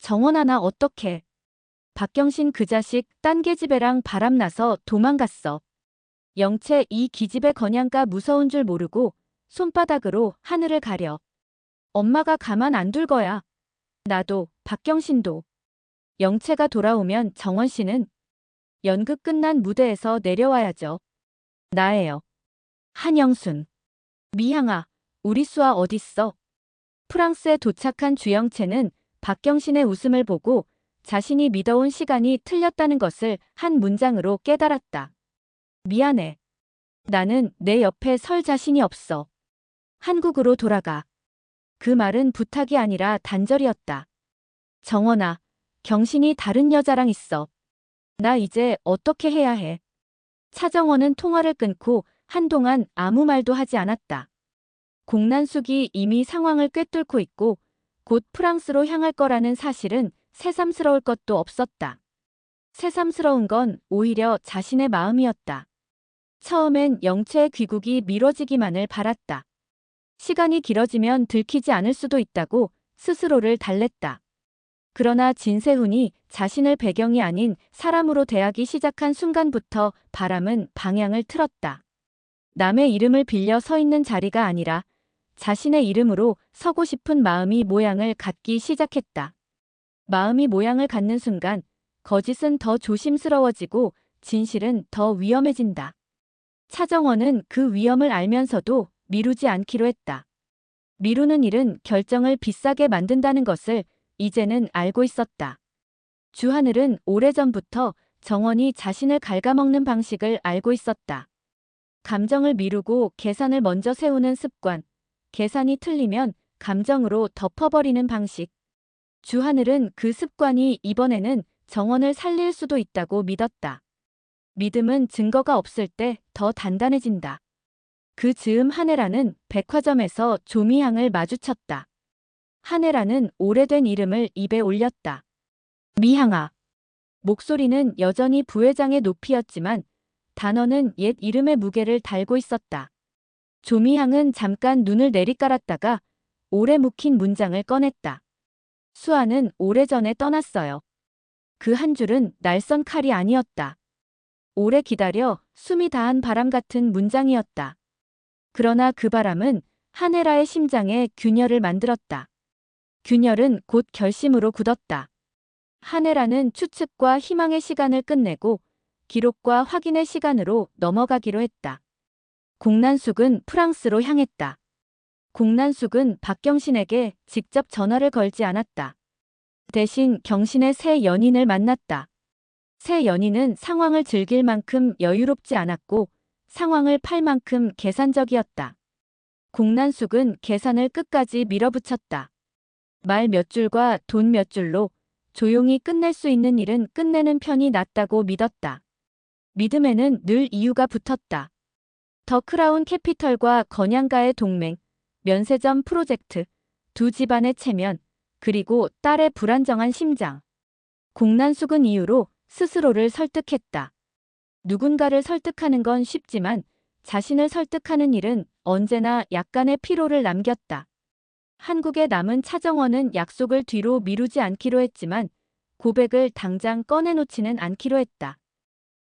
정원아 나 어떡해. 박경신 그 자식 딴 계집애랑 바람나서 도망갔어. 영채 이 기집애 거냥가 무서운 줄 모르고 손바닥으로 하늘을 가려. 엄마가 가만 안 둘 거야. 나도, 박경신도. 영채가 돌아오면 정원 씨는 연극 끝난 무대에서 내려와야죠. 나예요. 한영순. 미향아, 우리 수아 어딨어? 프랑스에 도착한 주영채는 박경신의 웃음을 보고 자신이 믿어온 시간이 틀렸다는 것을 한 문장으로 깨달았다. 미안해. 나는 내 옆에 설 자신이 없어. 한국으로 돌아가. 그 말은 부탁이 아니라 단절이었다. 정원아, 경신이 다른 여자랑 있어. 나 이제 어떻게 해야 해? 차정원은 통화를 끊고 한동안 아무 말도 하지 않았다. 공난숙이 이미 상황을 꿰뚫고 있고 곧 프랑스로 향할 거라는 사실은 새삼스러울 것도 없었다. 새삼스러운 건 오히려 자신의 마음이었다. 처음엔 영채의 귀국이 미뤄지기만을 바랐다. 시간이 길어지면 들키지 않을 수도 있다고 스스로를 달랬다. 그러나 진세훈이 자신을 배경이 아닌 사람으로 대하기 시작한 순간부터 바람은 방향을 틀었다. 남의 이름을 빌려 서 있는 자리가 아니라 자신의 이름으로 서고 싶은 마음이 모양을 갖기 시작했다. 마음이 모양을 갖는 순간 거짓은 더 조심스러워지고 진실은 더 위험해진다. 차정원은 그 위험을 알면서도 미루지 않기로 했다. 미루는 일은 결정을 비싸게 만든다는 것을 이제는 알고 있었다. 주하늘은 오래전부터 정원이 자신을 갉아먹는 방식을 알고 있었다. 감정을 미루고 계산을 먼저 세우는 습관, 계산이 틀리면 감정으로 덮어버리는 방식. 주하늘은 그 습관이 이번에는 정원을 살릴 수도 있다고 믿었다. 믿음은 증거가 없을 때 더 단단해진다. 그 즈음 한혜라는 백화점에서 조미향을 마주쳤다. 한혜라는 오래된 이름을 입에 올렸다. 미향아. 목소리는 여전히 부회장의 높이였지만 단어는 옛 이름의 무게를 달고 있었다. 조미향은 잠깐 눈을 내리깔았다가 오래 묵힌 문장을 꺼냈다. 수아는 오래전에 떠났어요. 그 한 줄은 날선 칼이 아니었다. 오래 기다려 숨이 다한 바람 같은 문장이었다. 그러나 그 바람은 한혜라의 심장에 균열을 만들었다. 균열은 곧 결심으로 굳었다. 한혜라는 추측과 희망의 시간을 끝내고 기록과 확인의 시간으로 넘어가기로 했다. 공난숙은 프랑스로 향했다. 공난숙은 박경신에게 직접 전화를 걸지 않았다. 대신 경신의 새 연인을 만났다. 새 연인은 상황을 즐길 만큼 여유롭지 않았고 상황을 팔 만큼 계산적이었다. 공난숙은 계산을 끝까지 밀어붙였다. 말 몇 줄과 돈 몇 줄로 조용히 끝낼 수 있는 일은 끝내는 편이 낫다고 믿었다. 믿음에는 늘 이유가 붙었다. 더 크라운 캐피털과 건양가의 동맹, 면세점 프로젝트, 두 집안의 체면, 그리고 딸의 불안정한 심장. 공난숙은 이유로 스스로를 설득했다. 누군가를 설득하는 건 쉽지만 자신을 설득하는 일은 언제나 약간의 피로를 남겼다. 한국에 남은 차정원은 약속을 뒤로 미루지 않기로 했지만 고백을 당장 꺼내놓지는 않기로 했다.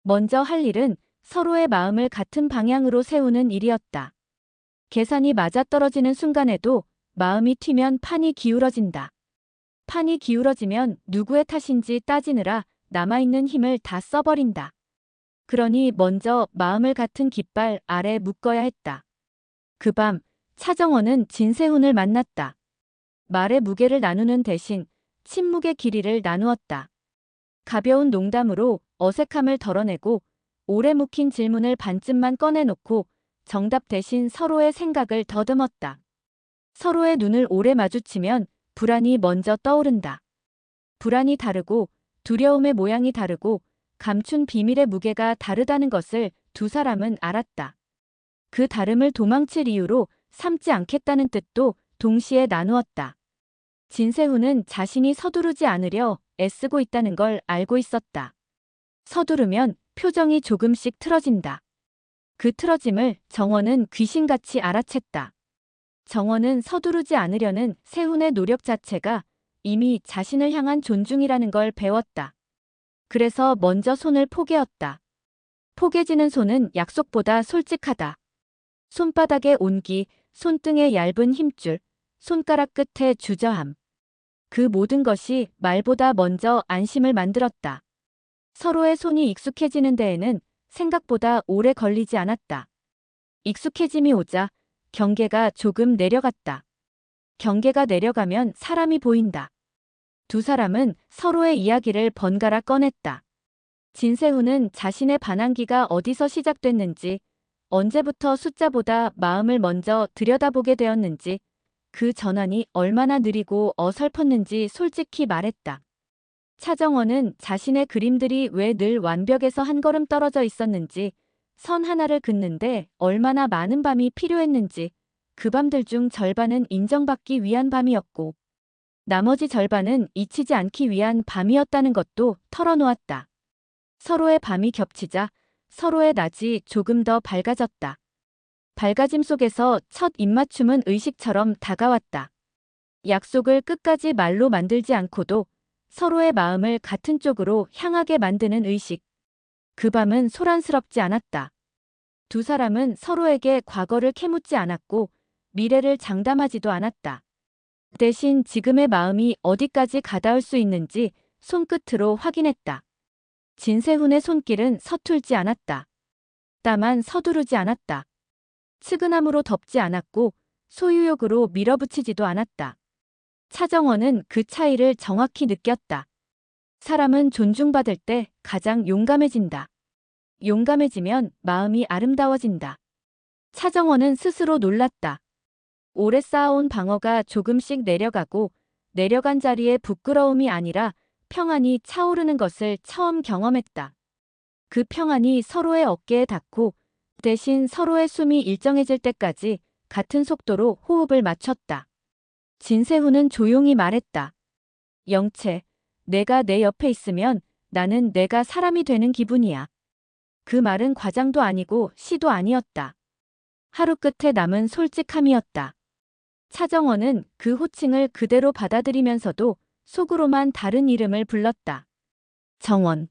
먼저 할 일은 서로의 마음을 같은 방향으로 세우는 일이었다. 계산이 맞아떨어지는 순간에도 마음이 튀면 판이 기울어진다. 판이 기울어지면 누구의 탓인지 따지느라 남아있는 힘을 다 써버린다. 그러니 먼저 마음을 같은 깃발 아래 묶어야 했다. 그 밤 차정원은 진세훈을 만났다. 말의 무게를 나누는 대신 침묵의 길이를 나누었다. 가벼운 농담으로 어색함을 덜어내고 오래 묵힌 질문을 반쯤만 꺼내놓고 정답 대신 서로의 생각을 더듬었다. 서로의 눈을 오래 마주치면 불안이 먼저 떠오른다. 불안이 다르고 두려움의 모양이 다르고 감춘 비밀의 무게가 다르다는 것을 두 사람은 알았다. 그 다름을 도망칠 이유로 삼지 않겠다는 뜻도 동시에 나누었다. 진세훈은 자신이 서두르지 않으려 애쓰고 있다는 걸 알고 있었다. 서두르면 표정이 조금씩 틀어진다. 그 틀어짐을 정원은 귀신같이 알아챘다. 정원은 서두르지 않으려는 세훈의 노력 자체가 이미 자신을 향한 존중이라는 걸 배웠다. 그래서 먼저 손을 포개었다. 포개지는 손은 약속보다 솔직하다. 손바닥의 온기, 손등의 얇은 힘줄, 손가락 끝의 주저함. 그 모든 것이 말보다 먼저 안심을 만들었다. 서로의 손이 익숙해지는 데에는 생각보다 오래 걸리지 않았다. 익숙해짐이 오자 경계가 조금 내려갔다. 경계가 내려가면 사람이 보인다. 두 사람은 서로의 이야기를 번갈아 꺼냈다. 진세훈은 자신의 반항기가 어디서 시작됐는지, 언제부터 숫자보다 마음을 먼저 들여다보게 되었는지, 그 전환이 얼마나 느리고 어설펐는지 솔직히 말했다. 차정원은 자신의 그림들이 왜 늘 완벽에서 한 걸음 떨어져 있었는지, 선 하나를 긋는데 얼마나 많은 밤이 필요했는지, 그 밤들 중 절반은 인정받기 위한 밤이었고, 나머지 절반은 잊히지 않기 위한 밤이었다는 것도 털어놓았다. 서로의 밤이 겹치자 서로의 낮이 조금 더 밝아졌다. 밝아짐 속에서 첫 입맞춤은 의식처럼 다가왔다. 약속을 끝까지 말로 만들지 않고도 서로의 마음을 같은 쪽으로 향하게 만드는 의식. 그 밤은 소란스럽지 않았다. 두 사람은 서로에게 과거를 캐묻지 않았고 미래를 장담하지도 않았다. 대신 지금의 마음이 어디까지 가닿을 수 있는지 손끝으로 확인했다. 진세훈의 손길은 서툴지 않았다. 다만 서두르지 않았다. 측은함으로 덮지 않았고 소유욕으로 밀어붙이지도 않았다. 차정원은 그 차이를 정확히 느꼈다. 사람은 존중받을 때 가장 용감해진다. 용감해지면 마음이 아름다워진다. 차정원은 스스로 놀랐다. 오래 쌓아온 방어가 조금씩 내려가고 내려간 자리에 부끄러움이 아니라 평안이 차오르는 것을 처음 경험했다. 그 평안이 서로의 어깨에 닿고 대신 서로의 숨이 일정해질 때까지 같은 속도로 호흡을 맞췄다. 진세훈은 조용히 말했다. 영채, 내가 내 옆에 있으면 나는 내가 사람이 되는 기분이야. 그 말은 과장도 아니고 시도 아니었다. 하루 끝에 남은 솔직함이었다. 차정원은 그 호칭을 그대로 받아들이면서도 속으로만 다른 이름을 불렀다. 정원.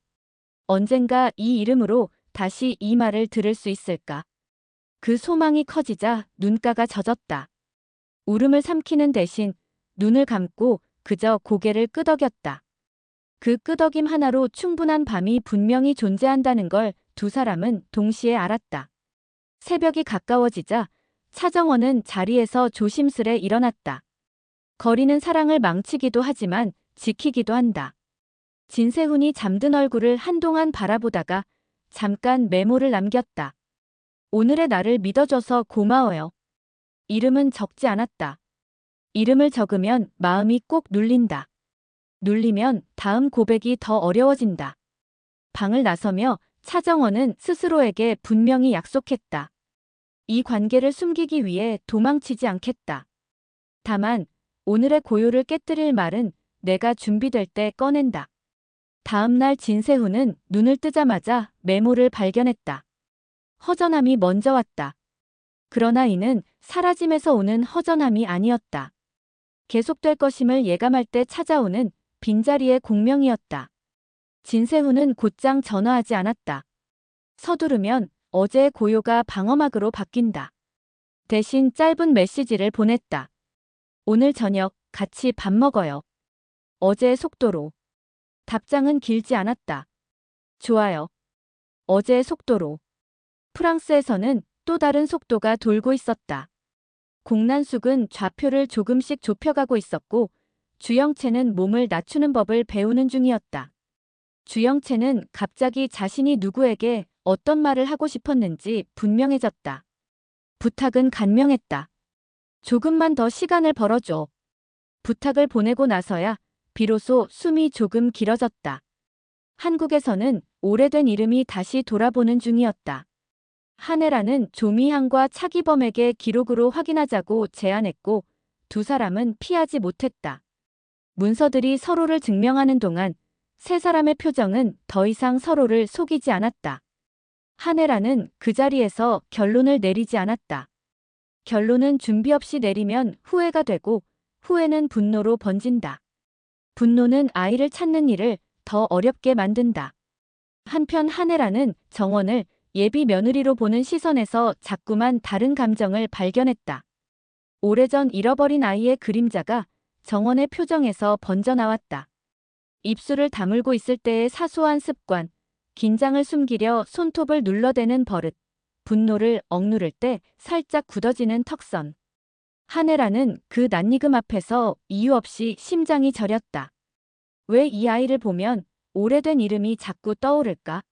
언젠가 이 이름으로 다시 이 말을 들을 수 있을까? 그 소망이 커지자 눈가가 젖었다. 울음을 삼키는 대신 눈을 감고 그저 고개를 끄덕였다. 그 끄덕임 하나로 충분한 밤이 분명히 존재한다는 걸 두 사람은 동시에 알았다. 새벽이 가까워지자 차정원은 자리에서 조심스레 일어났다. 거리는 사랑을 망치기도 하지만 지키기도 한다. 진세훈이 잠든 얼굴을 한동안 바라보다가 잠깐 메모를 남겼다. 오늘의 나를 믿어줘서 고마워요. 이름은 적지 않았다. 이름을 적으면 마음이 꼭 눌린다. 눌리면 다음 고백이 더 어려워진다. 방을 나서며 차정원은 스스로에게 분명히 약속했다. 이 관계를 숨기기 위해 도망치지 않겠다. 다만 오늘의 고요를 깨뜨릴 말은 내가 준비될 때 꺼낸다. 다음 날 진세훈은 눈을 뜨자마자 메모를 발견했다. 허전함이 먼저 왔다. 그러나 이는 사라짐에서 오는 허전함이 아니었다. 계속될 것임을 예감할 때 찾아오는 빈자리의 공명이었다. 진세훈은 곧장 전화하지 않았다. 서두르면 어제의 고요가 방어막으로 바뀐다. 대신 짧은 메시지를 보냈다. 오늘 저녁 같이 밥 먹어요. 어제의 속도로. 답장은 길지 않았다. 좋아요. 어제의 속도로. 프랑스에서는 또 다른 속도가 돌고 있었다. 공난숙은 좌표를 조금씩 좁혀가고 있었고 주영채는 몸을 낮추는 법을 배우는 중이었다. 주영채는 갑자기 자신이 누구에게 어떤 말을 하고 싶었는지 분명해졌다. 부탁은 간명했다. 조금만 더 시간을 벌어줘. 부탁을 보내고 나서야 비로소 숨이 조금 길어졌다. 한국에서는 오래된 이름이 다시 돌아보는 중이었다. 한혜라는 조미향과 차기범에게 기록으로 확인하자고 제안했고 두 사람은 피하지 못했다. 문서들이 서로를 증명하는 동안 세 사람의 표정은 더 이상 서로를 속이지 않았다. 한혜라는 그 자리에서 결론을 내리지 않았다. 결론은 준비 없이 내리면 후회가 되고 후회는 분노로 번진다. 분노는 아이를 찾는 일을 더 어렵게 만든다. 한편 한혜라는 정원을 예비 며느리로 보는 시선에서 자꾸만 다른 감정을 발견했다. 오래전 잃어버린 아이의 그림자가 정원의 표정에서 번져나왔다. 입술을 다물고 있을 때의 사소한 습관, 긴장을 숨기려 손톱을 눌러대는 버릇, 분노를 억누를 때 살짝 굳어지는 턱선. 한혜라는 그 낯익음 앞에서 이유 없이 심장이 저렸다. 왜 이 아이를 보면 오래된 이름이 자꾸 떠오를까?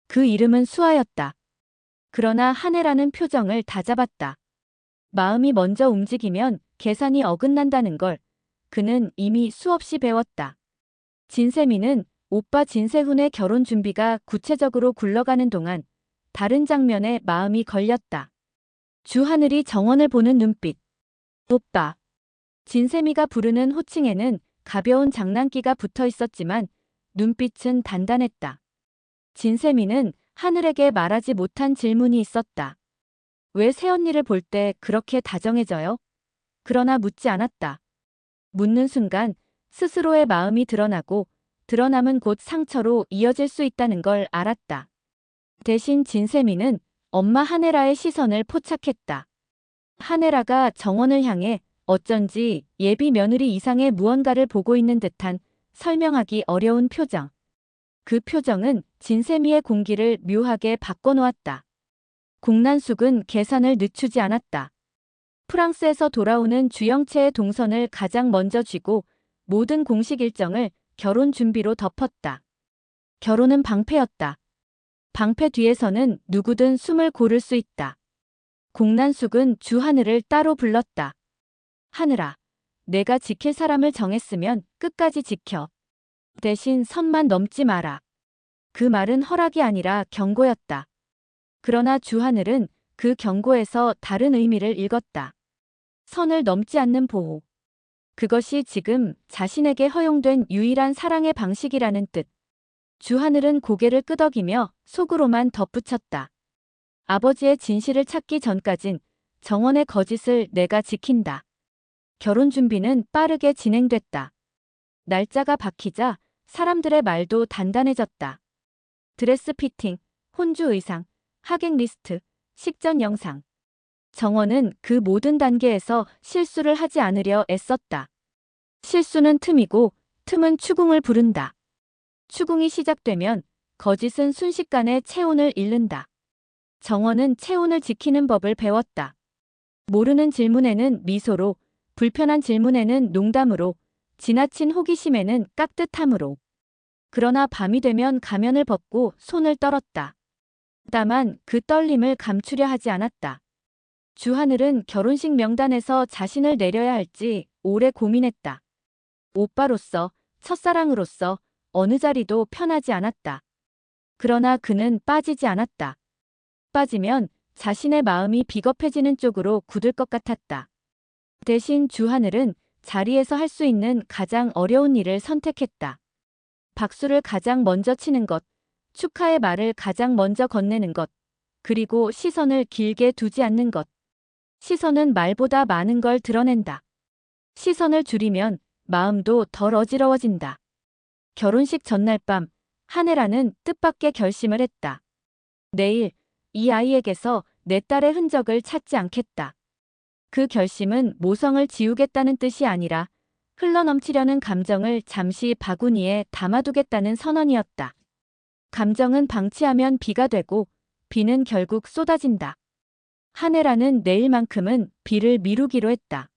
그 이름은 수아였다. 그러나 한혜라는 표정을 다잡았다. 마음이 먼저 움직이면 계산이 어긋난다는 걸 그는 이미 수없이 배웠다. 진세미는 오빠 진세훈의 결혼 준비가 구체적으로 굴러가는 동안 다른 장면에 마음이 걸렸다. 주하늘이 정원을 보는 눈빛. 오빠. 진세미가 부르는 호칭에는 가벼운 장난기가 붙어 있었지만 눈빛은 단단했다. 진세미는 하늘에게 말하지 못한 질문이 있었다. 왜 새언니를 볼 때 그렇게 다정해져요? 그러나 묻지 않았다. 묻는 순간 스스로의 마음이 드러나고 드러남은 곧 상처로 이어질 수 있다는 걸 알았다. 대신 진세미는 엄마 한혜라의 시선을 포착했다. 한혜라가 정원을 향해 어쩐지 예비 며느리 이상의 무언가를 보고 있는 듯한 설명하기 어려운 표정. 그 표정은 진세미의 공기를 묘하게 바꿔놓았다. 공난숙은 계산을 늦추지 않았다. 프랑스에서 돌아오는 주영채의 동선을 가장 먼저 쥐고 모든 공식 일정을 결혼 준비로 덮었다. 결혼은 방패였다. 방패 뒤에서는 누구든 숨을 고를 수 있다. 공난숙은 주하늘을 따로 불렀다. 하늘아, 내가 지킬 사람을 정했으면 끝까지 지켜. 대신 선만 넘지 마라. 그 말은 허락이 아니라 경고였다. 그러나 주하늘은 그 경고에서 다른 의미를 읽었다. 선을 넘지 않는 보호. 그것이 지금 자신에게 허용된 유일한 사랑의 방식이라는 뜻. 주하늘은 고개를 끄덕이며 속으로만 덧붙였다. 아버지의 진실을 찾기 전까진 정원의 거짓을 내가 지킨다. 결혼 준비는 빠르게 진행됐다. 날짜가 박히자 사람들의 말도 단단해졌다. 드레스 피팅, 혼주 의상, 하객 리스트, 식전 영상. 정원은 그 모든 단계에서 실수를 하지 않으려 애썼다. 실수는 틈이고 틈은 추궁을 부른다. 추궁이 시작되면 거짓은 순식간에 체온을 잃는다. 정원은 체온을 지키는 법을 배웠다. 모르는 질문에는 미소로, 불편한 질문에는 농담으로, 지나친 호기심에는 깍듯함으로. 그러나 밤이 되면 가면을 벗고 손을 떨었다. 다만 그 떨림을 감추려 하지 않았다. 주하늘은 결혼식 명단에서 자신을 내려야 할지 오래 고민했다. 오빠로서, 첫사랑으로서 어느 자리도 편하지 않았다. 그러나 그는 빠지지 않았다. 빠지면 자신의 마음이 비겁해지는 쪽으로 굳을 것 같았다. 대신 주하늘은 자리에서 할 수 있는 가장 어려운 일을 선택했다. 박수를 가장 먼저 치는 것, 축하의 말을 가장 먼저 건네는 것, 그리고 시선을 길게 두지 않는 것. 시선은 말보다 많은 걸 드러낸다. 시선을 줄이면 마음도 덜 어지러워진다. 결혼식 전날 밤, 한혜라는 뜻밖의 결심을 했다. 내일 이 아이에게서 내 딸의 흔적을 찾지 않겠다. 그 결심은 모성을 지우겠다는 뜻이 아니라 흘러넘치려는 감정을 잠시 바구니에 담아두겠다는 선언이었다. 감정은 방치하면 비가 되고 비는 결국 쏟아진다. 한혜라는 내일만큼은 비를 미루기로 했다.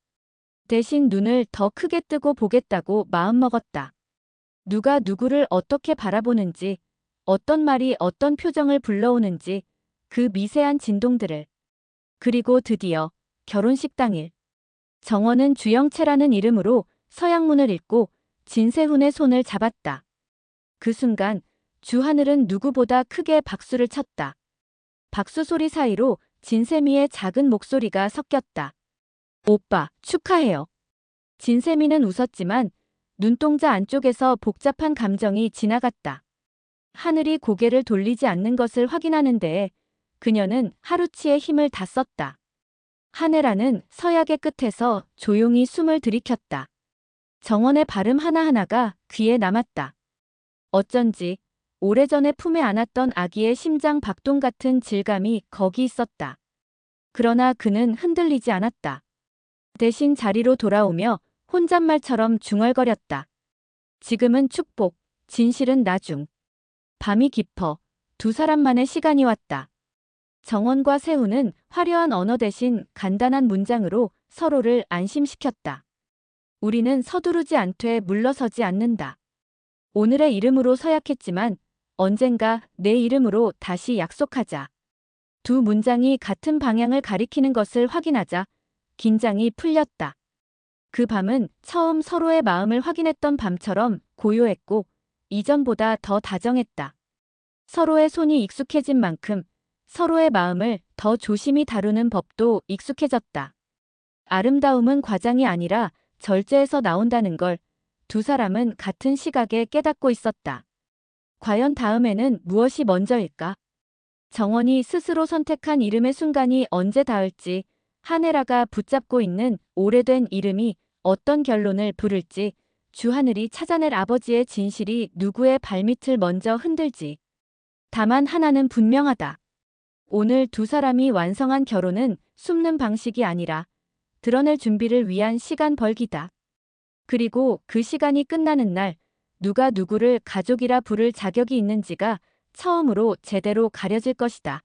대신 눈을 더 크게 뜨고 보겠다고 마음먹었다. 누가 누구를 어떻게 바라보는지, 어떤 말이 어떤 표정을 불러오는지 그 미세한 진동들을. 그리고 드디어 결혼식 당일. 정원은 주영채라는 이름으로 서양문을 읽고 진세훈의 손을 잡았다. 그 순간 주하늘은 누구보다 크게 박수를 쳤다. 박수 소리 사이로 진세미의 작은 목소리가 섞였다. 오빠, 축하해요. 진세미는 웃었지만 눈동자 안쪽에서 복잡한 감정이 지나갔다. 하늘이 고개를 돌리지 않는 것을 확인하는 데에 그녀는 하루치의 힘을 다 썼다. 한혜라는 서약의 끝에서 조용히 숨을 들이켰다. 정원의 발음 하나하나가 귀에 남았다. 어쩐지 오래전에 품에 안았던 아기의 심장 박동 같은 질감이 거기 있었다. 그러나 그는 흔들리지 않았다. 대신 자리로 돌아오며 혼잣말처럼 중얼거렸다. 지금은 축복, 진실은 나중. 밤이 깊어 두 사람만의 시간이 왔다. 정원과 세훈은 화려한 언어 대신 간단한 문장으로 서로를 안심시켰다. 우리는 서두르지 않되 물러서지 않는다. 오늘의 이름으로 서약했지만 언젠가 내 이름으로 다시 약속하자. 두 문장이 같은 방향을 가리키는 것을 확인하자 긴장이 풀렸다. 그 밤은 처음 서로의 마음을 확인했던 밤처럼 고요했고 이전보다 더 다정했다. 서로의 손이 익숙해진 만큼 서로의 마음을 더 조심히 다루는 법도 익숙해졌다. 아름다움은 과장이 아니라 절제에서 나온다는 걸 두 사람은 같은 시각에 깨닫고 있었다. 과연 다음에는 무엇이 먼저일까? 정원이 스스로 선택한 이름의 순간이 언제 닿을지, 하네라가 붙잡고 있는 오래된 이름이 어떤 결론을 부를지, 주하늘이 찾아낼 아버지의 진실이 누구의 발밑을 먼저 흔들지. 다만 하나는 분명하다. 오늘 두 사람이 완성한 결혼은 숨는 방식이 아니라 드러낼 준비를 위한 시간 벌기다. 그리고 그 시간이 끝나는 날, 누가 누구를 가족이라 부를 자격이 있는지가 처음으로 제대로 가려질 것이다.